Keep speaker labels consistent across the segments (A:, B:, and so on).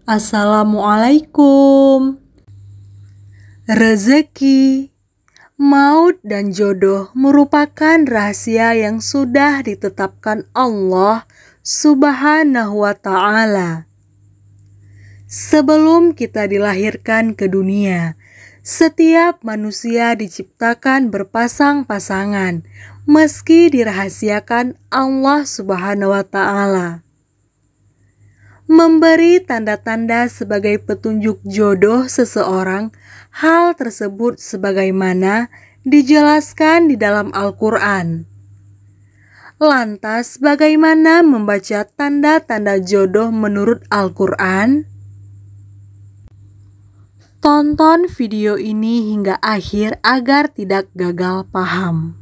A: Assalamualaikum. Rezeki, maut, dan jodoh merupakan rahasia yang sudah ditetapkan Allah Subhanahu wa Ta'ala. Sebelum kita dilahirkan ke dunia, setiap manusia diciptakan berpasang-pasangan, meski dirahasiakan Allah Subhanahu wa Ta'ala. Memberi tanda-tanda sebagai petunjuk jodoh seseorang, hal tersebut sebagaimana dijelaskan di dalam Al-Quran. Lantas, bagaimana membaca tanda-tanda jodoh menurut Al-Quran? Tonton video ini hingga akhir agar tidak gagal paham.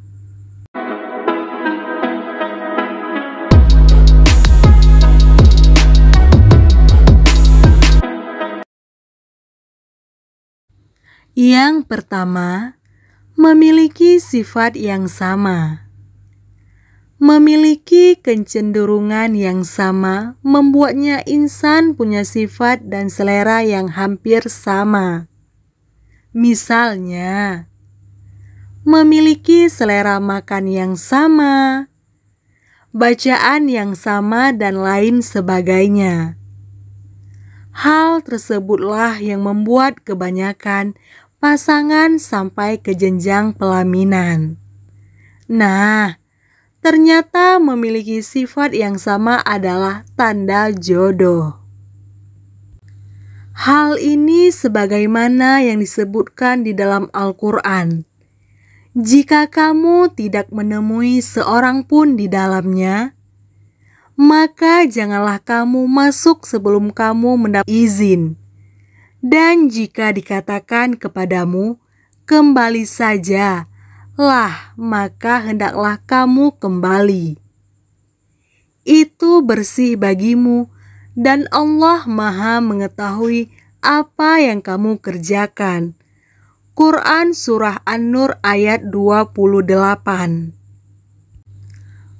A: Yang pertama, memiliki sifat yang sama. Memiliki kecenderungan yang sama membuatnya insan punya sifat dan selera yang hampir sama. Misalnya, memiliki selera makan yang sama, bacaan yang sama, dan lain sebagainya. Hal tersebutlah yang membuat kebanyakan pasangan sampai ke jenjang pelaminan. Nah, ternyata memiliki sifat yang sama adalah tanda jodoh. Hal ini sebagaimana yang disebutkan di dalam Al-Quran. Jika kamu tidak menemui seorang pun di dalamnya, maka janganlah kamu masuk sebelum kamu mendapat izin. Dan jika dikatakan kepadamu, kembali saja, maka hendaklah kamu kembali. Itu bersih bagimu, dan Allah Maha mengetahui apa yang kamu kerjakan. Quran Surah An-Nur ayat 28.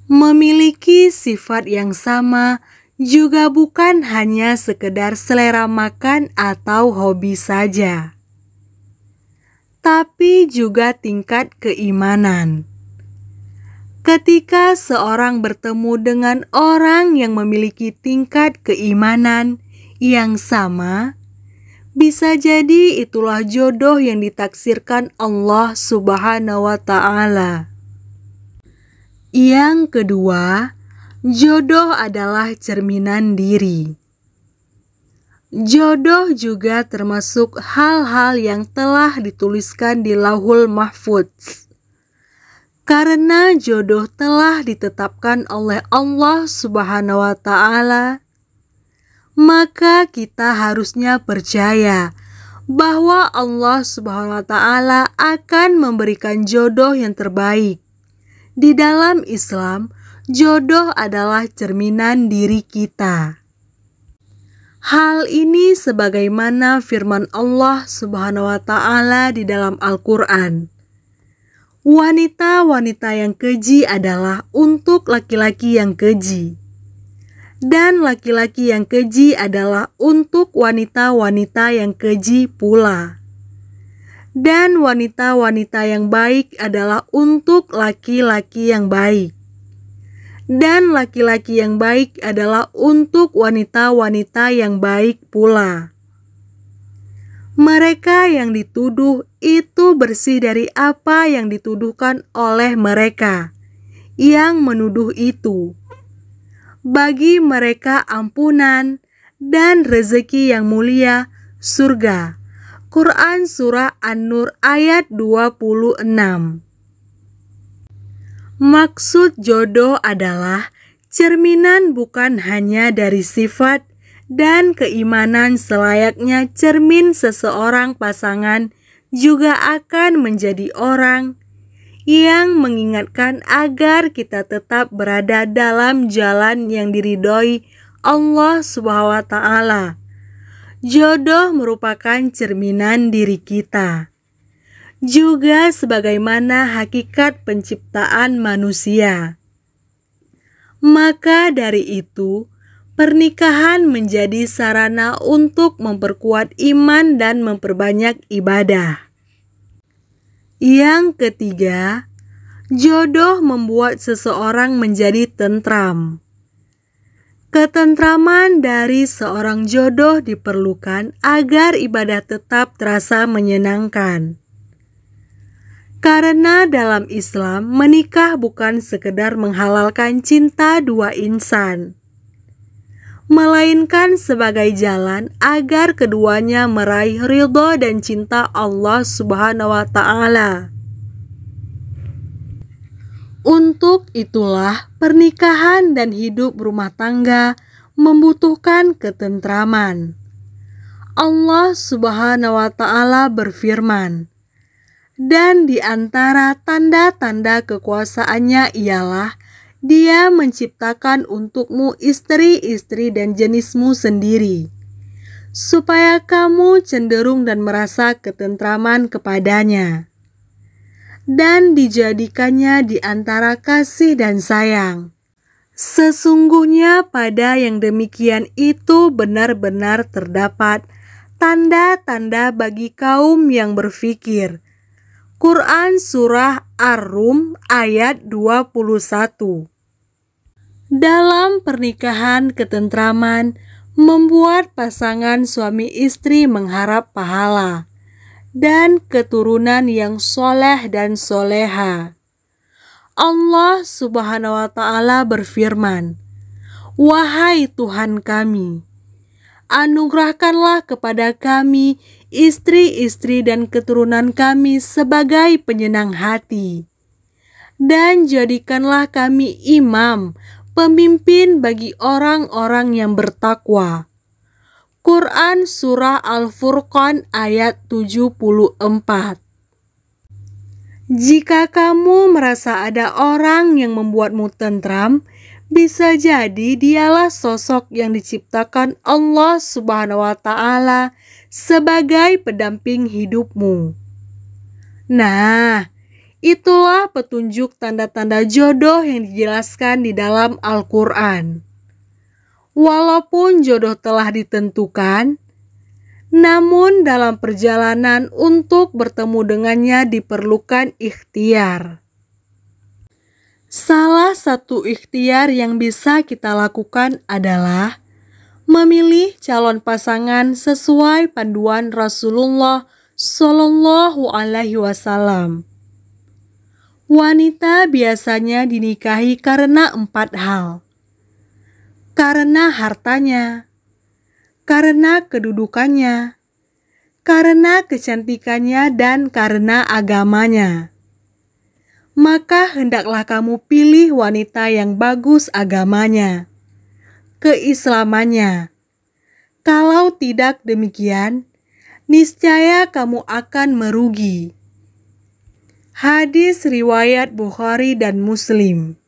A: Memiliki sifat yang sama juga bukan hanya sekedar selera makan atau hobi saja, tapi juga tingkat keimanan. Ketika seorang bertemu dengan orang yang memiliki tingkat keimanan yang sama, bisa jadi itulah jodoh yang ditaksirkan Allah Subhanahu wa Ta'ala. Yang kedua, jodoh adalah cerminan diri. Jodoh juga termasuk hal-hal yang telah dituliskan di Lauhul Mahfudz. Karena jodoh telah ditetapkan oleh Allah Subhanahu wa Ta'ala, maka kita harusnya percaya bahwa Allah Subhanahu wa Ta'ala akan memberikan jodoh yang terbaik. Di dalam Islam, jodoh adalah cerminan diri kita. Hal ini sebagaimana firman Allah Subhanahu wa Ta'ala di dalam Al-Quran. Wanita-wanita yang keji adalah untuk laki-laki yang keji, dan laki-laki yang keji adalah untuk wanita-wanita yang keji pula. Dan wanita-wanita yang baik adalah untuk laki-laki yang baik. Dan laki-laki yang baik adalah untuk wanita-wanita yang baik pula. Mereka yang dituduh itu bersih dari apa yang dituduhkan oleh mereka yang menuduh itu. Bagi mereka ampunan dan rezeki yang mulia, surga. Quran Surah An-Nur ayat 26. Maksud jodoh adalah cerminan bukan hanya dari sifat dan keimanan selayaknya cermin seseorang pasangan, juga akan menjadi orang yang mengingatkan agar kita tetap berada dalam jalan yang diridhoi Allah Subhanahu wa Ta'ala. Jodoh merupakan cerminan diri kita, juga sebagaimana hakikat penciptaan manusia. Maka dari itu, Pernikahan menjadi sarana untuk memperkuat iman dan memperbanyak ibadah. Yang ketiga, jodoh membuat seseorang menjadi tentram. Ketentraman dari seorang jodoh diperlukan agar ibadah tetap terasa menyenangkan. Karena dalam Islam, menikah bukan sekedar menghalalkan cinta dua insan, melainkan sebagai jalan agar keduanya meraih ridha dan cinta Allah Subhanahu wa Ta'ala. Untuk itulah pernikahan dan hidup rumah tangga membutuhkan ketentraman. Allah Subhanahu wa Ta'ala berfirman, dan di antara tanda-tanda kekuasaannya ialah Dia menciptakan untukmu istri-istri dan jenismu sendiri, supaya kamu cenderung dan merasa ketentraman kepadanya, dan dijadikannya di antara kasih dan sayang. Sesungguhnya pada yang demikian itu benar-benar terdapat tanda-tanda bagi kaum yang berfikir. Quran Surah Ar-Rum ayat 21. Dalam pernikahan, ketentraman membuat pasangan suami istri mengharap pahala dan keturunan yang soleh dan soleha. Allah Subhanahu wa Ta'ala berfirman, "Wahai Tuhan kami, anugerahkanlah kepada kami istri-istri dan keturunan kami sebagai penyenang hati, dan jadikanlah kami imam, pemimpin bagi orang-orang yang bertakwa." Quran Surah Al-Furqan ayat 74. Jika kamu merasa ada orang yang membuatmu tentram, bisa jadi dialah sosok yang diciptakan Allah Subhanahu wa Ta'ala sebagai pendamping hidupmu. Nah, itulah petunjuk tanda-tanda jodoh yang dijelaskan di dalam Al-Quran. Walaupun jodoh telah ditentukan, namun dalam perjalanan untuk bertemu dengannya diperlukan ikhtiar. Salah satu ikhtiar yang bisa kita lakukan adalah memilih calon pasangan sesuai panduan Rasulullah Shallallahu Alaihi Wasallam. Wanita biasanya dinikahi karena 4 hal. Karena hartanya, karena kedudukannya, karena kecantikannya, dan karena agamanya. Maka hendaklah kamu pilih wanita yang bagus agamanya, keislamannya. Kalau tidak demikian, niscaya kamu akan merugi. Hadis riwayat Bukhari dan Muslim.